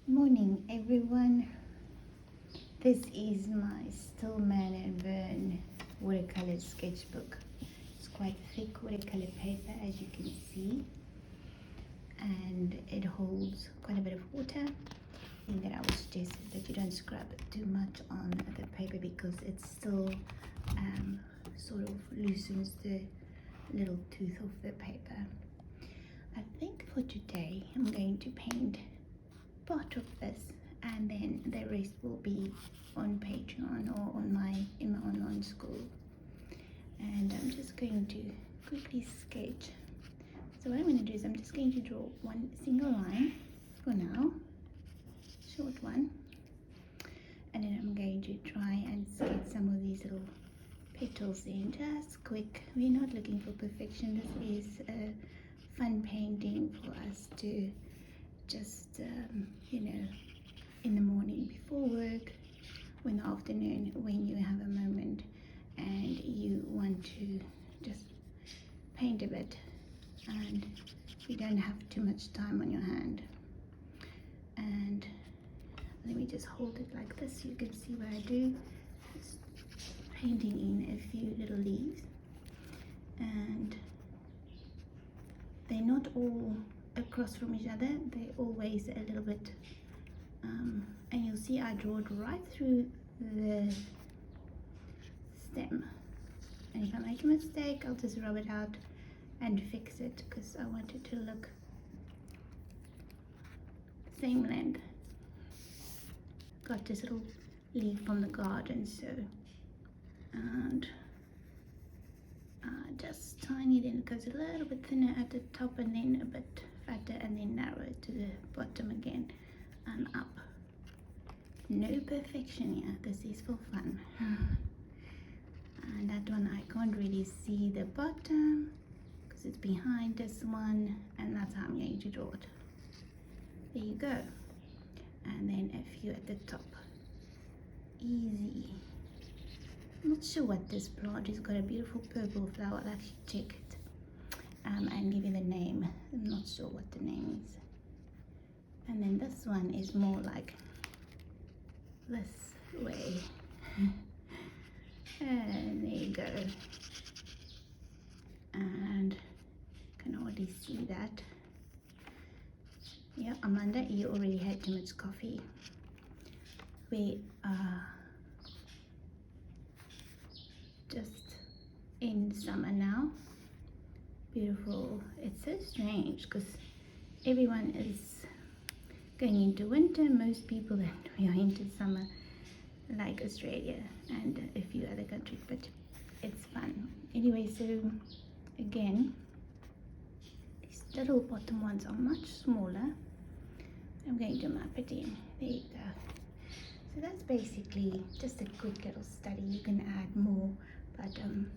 Morning everyone. This is my Stillman and Burn watercolor sketchbook. It's quite thick watercolor paper, as you can see, and it holds quite a bit of water. The thing that I would suggest is that you don't scrub too much on the paper because it still sort of loosens the little tooth of the paper. I think for today I'm going to paint part of this, and then the rest will be on Patreon or on in my online school. And I'm just going to quickly sketch. So what I'm going to do is I'm just going to draw one single line for now, short one, and then I'm going to try and sketch some of these little petals in, just quick. We're not looking for perfection. This is a fun painting for us to just in the morning before work, or in the afternoon when you have a moment and you want to just paint a bit and you don't have too much time on your hand. And let me just hold it like this so you can see what I do. Just painting in a few little leaves, and they're not all across from each other, they're always a little bit and you'll see I draw it right through the stem, and if I make a mistake I'll just rub it out and fix it because I want it to look same length. Got this little leaf from the garden, so, and just tiny, then it goes a little bit thinner at the top and then a bit fatter and then narrow to the bottom again and up. No perfection here, this is for fun. And that one I can't really see the bottom because it's behind this one, and that's how I'm going to draw it. There you go. And then a few at the top. Easy. I'm not sure what this plant is. Got a beautiful purple flower. I'll actually check it and give you the name. I'm not sure what the name is. And then this one is more like this way. And there you go. And can already see that. Yeah, Amanda, you already had too much coffee. We are just in summer now. Beautiful. It's so strange because everyone is going into winter. Most people that we are into summer, like Australia and a few other countries, but it's fun anyway. So again, these little bottom ones are much smaller. I'm going to map it in. There you go. So that's basically just a quick little study. You can add more, but I'm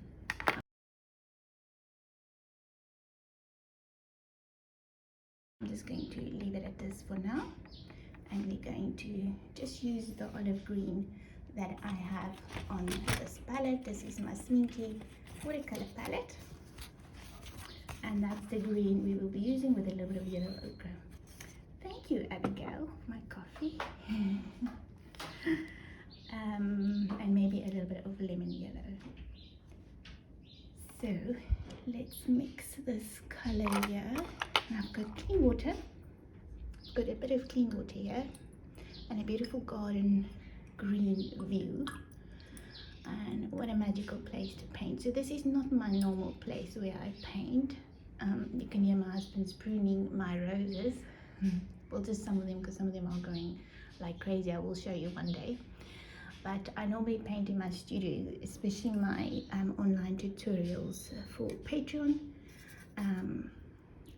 just going to leave it at this for now, and we're going to just use the olive green that I have on this palette. This is my Sminky watercolor palette, and that's the green we will be using with a little bit of yellow ochre. Thank you, Abigail, for my coffee. And maybe a little bit of lemon yellow. So let's mix this color here. And I've got clean water. I've got a bit of clean water here and a beautiful garden green view. And what a magical place to paint. So this is not my normal place where I paint. You can hear my husband's pruning my roses. Well, just some of them, because some of them are going like crazy. I will show you one day. But I normally paint in my studio, especially my online tutorials for Patreon.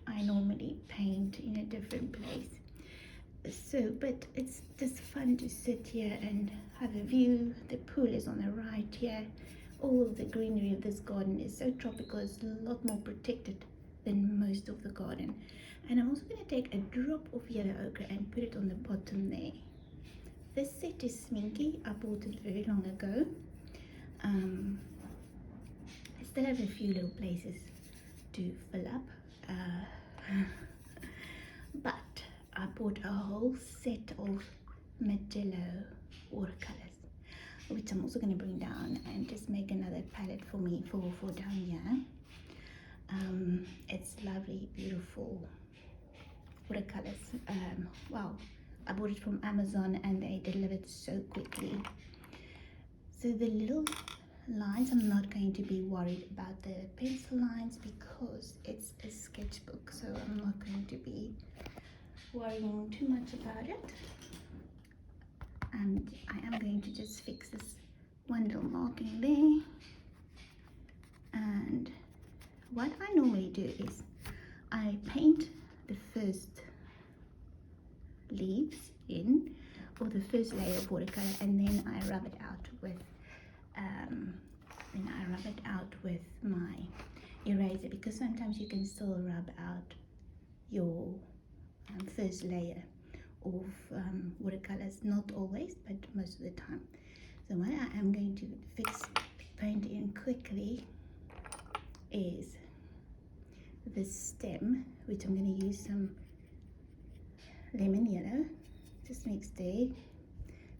I normally paint in a different place. So, but it's just fun to sit here and have a view. The pool is on the right here. All the greenery of this garden is so tropical. It's a lot more protected than most of the garden. And I'm also going to take a drop of yellow ochre and put it on the bottom there. This set is Sminky. I bought it very long ago. I still have a few little places to fill up. But I bought a whole set of Magello watercolors, which I'm also going to bring down and just make another palette for me for down here. It's lovely, beautiful watercolors. Wow, I bought it from Amazon and they delivered so quickly. So the little lines, I'm not going to be worried about the pencil lines because it's a sketchbook, so I'm not going to be worrying too much about it. And I am going to just fix this one little marking there. And what I normally do is I paint the first leaves in, or the first layer of watercolor, and then I rub it out with my eraser, because sometimes you can still rub out your first layer of watercolors, not always, but most of the time. So what I am going to paint in quickly is this stem, which I'm going to use some lemon yellow, just mixed there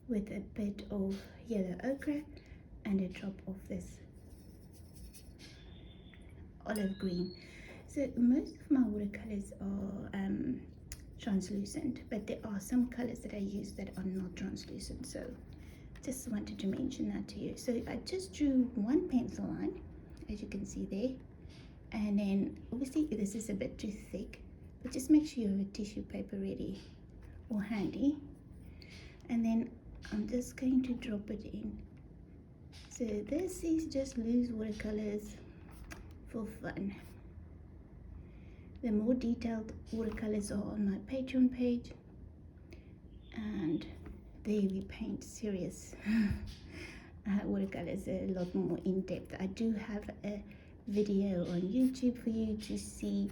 with a bit of yellow ochre and a drop of this olive green. So most of my watercolors are translucent, but there are some colors that I use that are not translucent, so just wanted to mention that to you. So I just drew one pencil line, as you can see there, and then obviously this is a bit too thick, but just make sure you have a tissue paper ready or handy, and then I'm just going to drop it in. So this is just loose watercolors for fun. The more detailed watercolors are on my Patreon page, and there we paint serious watercolors a lot more in depth. I do have a video on YouTube for you to see.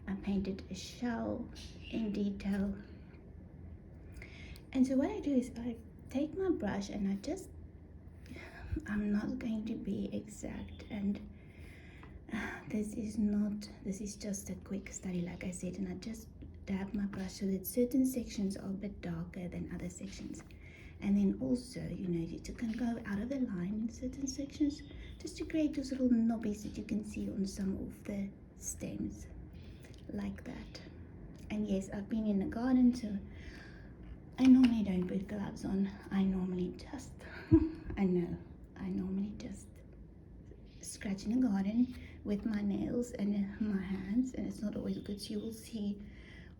I painted a shell in detail. And so what I do is I take my brush and I'm not going to be exact, and this is just a quick study, like I said, and I just dab my brush so that certain sections are a bit darker than other sections. And then also, you know, you can go out of the line in certain sections just to create those little knobbies that you can see on some of the stems, like that. And yes, I've been in the garden, so I normally don't put gloves on. I normally just I normally just scratch in the garden with my nails and my hands, and it's not always good, so you will see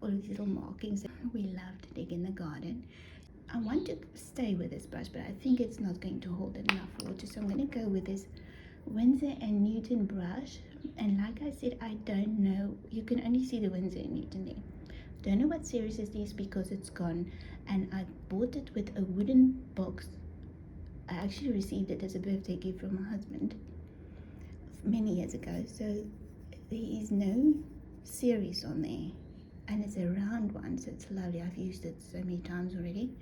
all of these little markings. We love to dig in the garden. I want to stay with this brush, but I think it's not going to hold enough water, so I'm going to go with this Winsor & Newton brush. And like I said, I don't know, you can only see the Winsor & Newton there. Don't know what series it is because it's gone, and I bought it with a wooden box. I actually received it as a birthday gift from my husband many years ago, so there is no series on there, and it's a round one, so it's lovely. I've used it so many times already,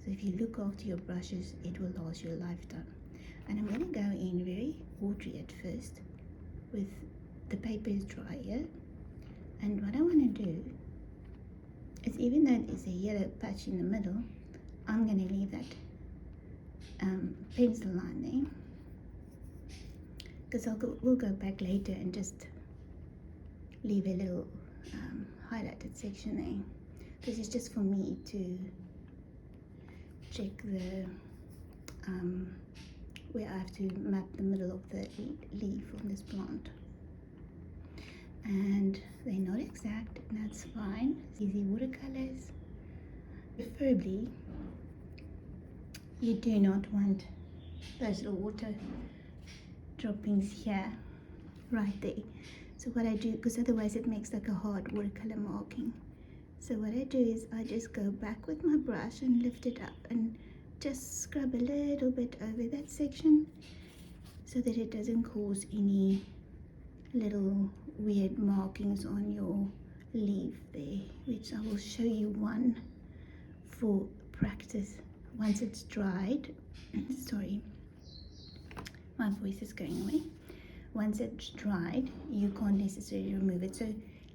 so if you look after your brushes, it will last you a lifetime. And I'm going to go in very watery at first with the paper is dry here, and what I want to do is, even though there's a yellow patch in the middle, I'm going to leave that pencil line there, because we'll go back later and just leave a little highlighted section there. This is just for me to check the where I have to map the middle of the leaf on this plant, and they're not exact, and that's fine. Easy watercolors. Preferably you do not want those little water droppings here, right there. So what I do, because otherwise it makes like a hard watercolor marking, so what I do is I just go back with my brush and lift it up and just scrub a little bit over that section so that it doesn't cause any little weird markings on your leaf there, which I will show you one for practice once it's dried. Sorry, my voice is going away. Once it's dried, you can't necessarily remove it. So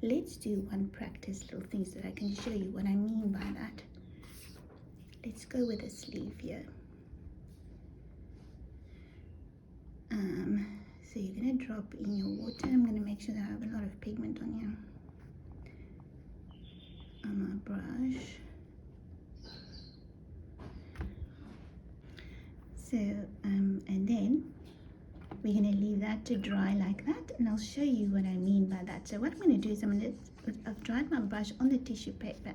let's do one practice little thing so that I can show you what I mean by that. Let's go with a sleeve here. So you're going to drop in your water. I'm going to make sure that I have a lot of pigment on here, on my brush. So and then we're going to leave that to dry like that, and I'll show you what I mean by that. So what I'm going to do is I've dried my brush on the tissue paper,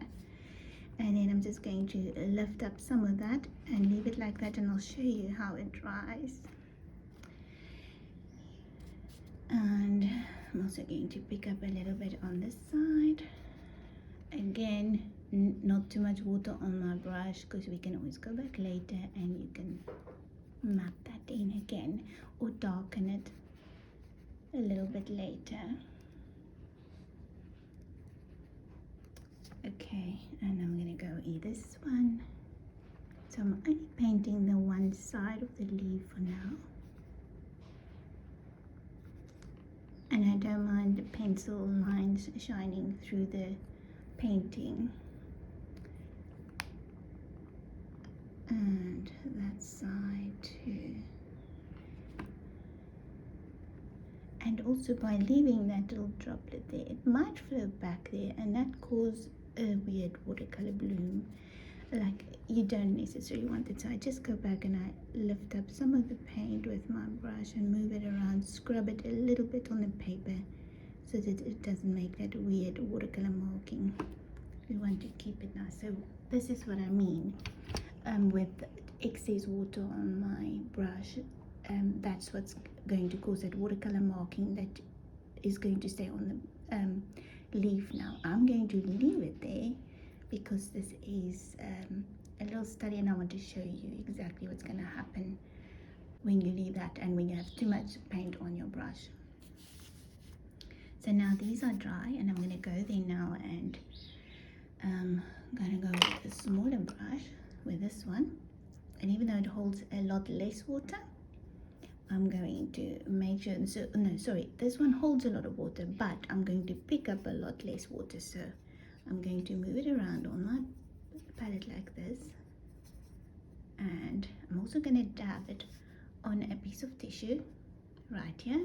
and then I'm just going to lift up some of that and leave it like that, and I'll show you how it dries. And I'm also going to pick up a little bit on this side. Again, not too much water on my brush, because we can always go back later and you can map that in again or darken it a little bit later. Okay, and I'm going to go in this one. So I'm only painting the one side of the leaf for now. And I don't mind the pencil lines shining through the painting. And that side too. And also by leaving that little droplet there, it might flow back there and that cause a weird watercolor bloom. Like, you don't necessarily want it. So I just go back and I lift up some of the paint with my brush and move it around, scrub it a little bit on the paper so that it doesn't make that weird watercolor marking. We want to keep it nice. So this is what I mean with excess water on my brush. That's what's going to cause that watercolor marking that is going to stay on the leaf. Now I'm going to leave it there because this is a little study, and I want to show you exactly what's going to happen when you leave that and when you have too much paint on your brush. So now these are dry, and I'm going to go there now, and I'm going to go with a smaller brush, with this one, and even though it holds a lot less water, I'm going to make sure, so no, sorry, this one holds a lot of water, but I'm going to pick up a lot less water. So I'm going to move it around on my palette like this, and I'm also going to dab it on a piece of tissue right here,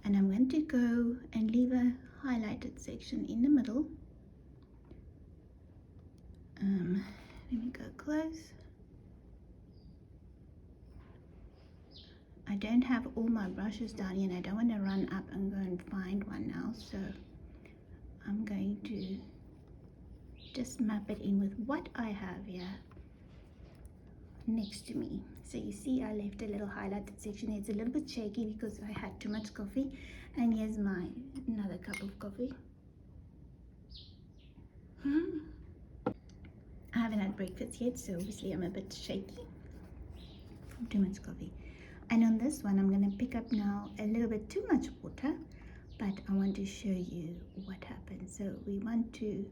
and I'm going to go and leave a highlighted section in the middle. Let me go close. I don't have all my brushes down here, and I don't want to run up and go and find one now, so I'm going to just map it in with what I have here next to me. So you see I left a little highlighted section. It's a little bit shaky because I had too much coffee, and here's my another cup of coffee. I haven't had breakfast yet, so obviously I'm a bit shaky from too much coffee. And on this one I'm going to pick up now a little bit too much water, but I want to show you what happens. So we want to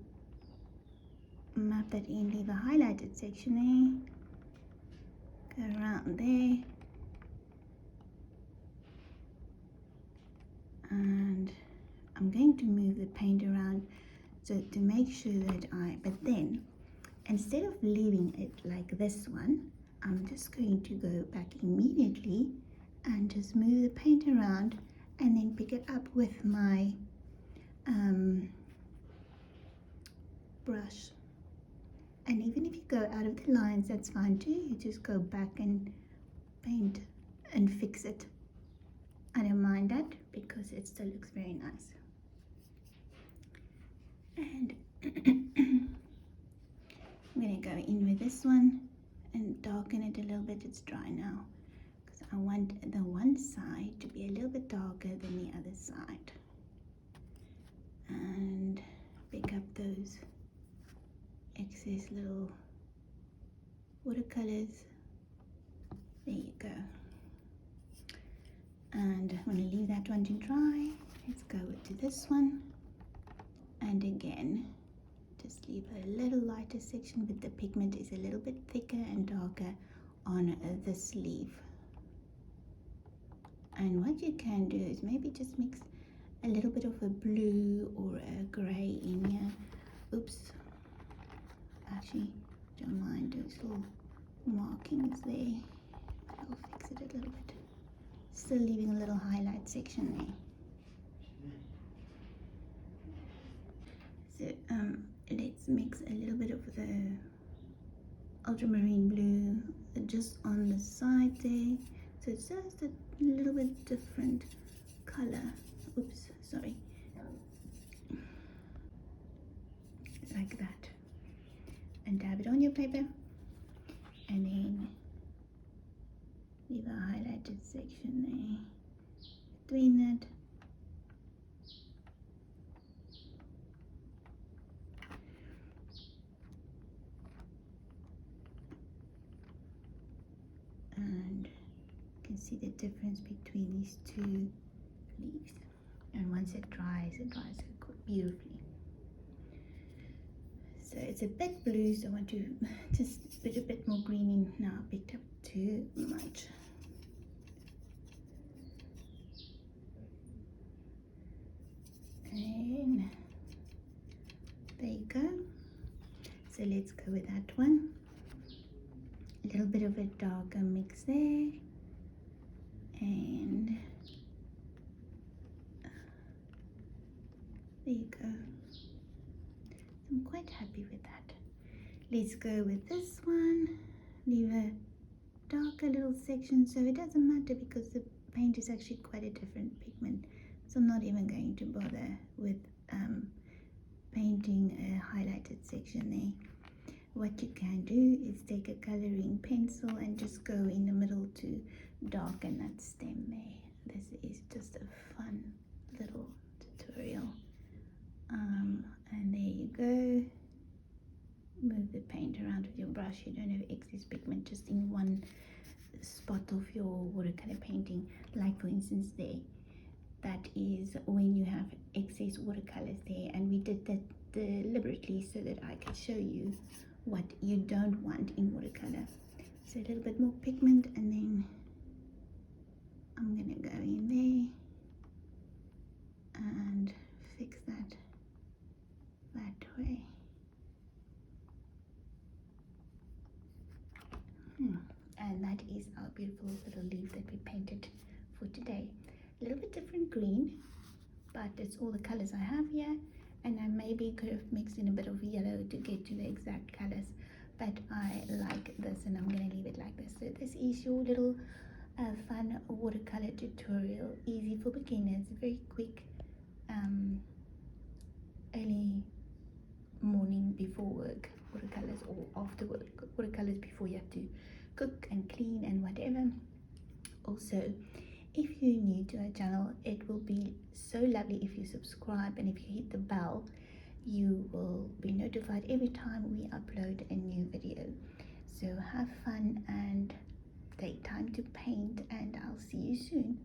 map that in, leave a highlighted section there, go around there, and I'm going to move the paint around so to make sure that but then instead of leaving it like this one, I'm just going to go back immediately and just move the paint around and then pick it up with my brush. And even if you go out of the lines, that's fine too. You just go back and paint and fix it. I don't mind that because it still looks very nice. And I'm going to go in with this one and darken it a little bit. It's dry now because I want the one side to be a little bit darker than the other side. And pick up those excess little watercolors. There you go. And I'm going to leave that one to dry. Let's go to this one, and again just leave a little lighter section, but the pigment is a little bit thicker and darker on this leaf. And what you can do is maybe just mix a little bit of a blue or a grey in here. Oops, actually don't mind those little markings there. I'll fix it a little bit. Still leaving a little highlight section there. So let's mix a little bit of the ultramarine blue just on the side there, so it's just a little bit different color. Oops, sorry. Like that, and dab it on your paper, and then leave a highlighted section there between that. And you can see the difference between these two leaves, and once it dries beautifully. So it's a bit blue, so I want to just put a bit more green in now. I picked up too much. And there you go. So let's go with that one. A little bit of a darker mix there, and there you go. I'm quite happy with that. Let's go with this one. Leave a darker little section, so it doesn't matter because the paint is actually quite a different pigment, so I'm not even going to bother with painting a highlighted section there. What you can do is take a coloring pencil and just go in the middle to darken that stem there. This is just a fun little tutorial. And there you go. Move the paint around with your brush. You don't have excess pigment just in one spot of your watercolor painting, like for instance there. That is when you have excess watercolors there, and we did that deliberately so that I could show you what you don't want in watercolor. So a little bit more pigment, and then I'm gonna go in there and fix that way. And that is our beautiful little leaf that we painted for today. A little bit different green, but it's all the colors I have here, and I maybe could have mixed in a bit of yellow to get to the exact colors, but I like this and I'm going to leave it like this. So this is your little fun watercolor tutorial, easy for beginners, very quick, early morning before work watercolors, or after work watercolors, before you have to cook and clean and whatever. Also, if you're new to our channel, it will be so lovely if you subscribe, and if you hit the bell, you will be notified every time we upload a new video. So have fun and take time to paint, and I'll see you soon.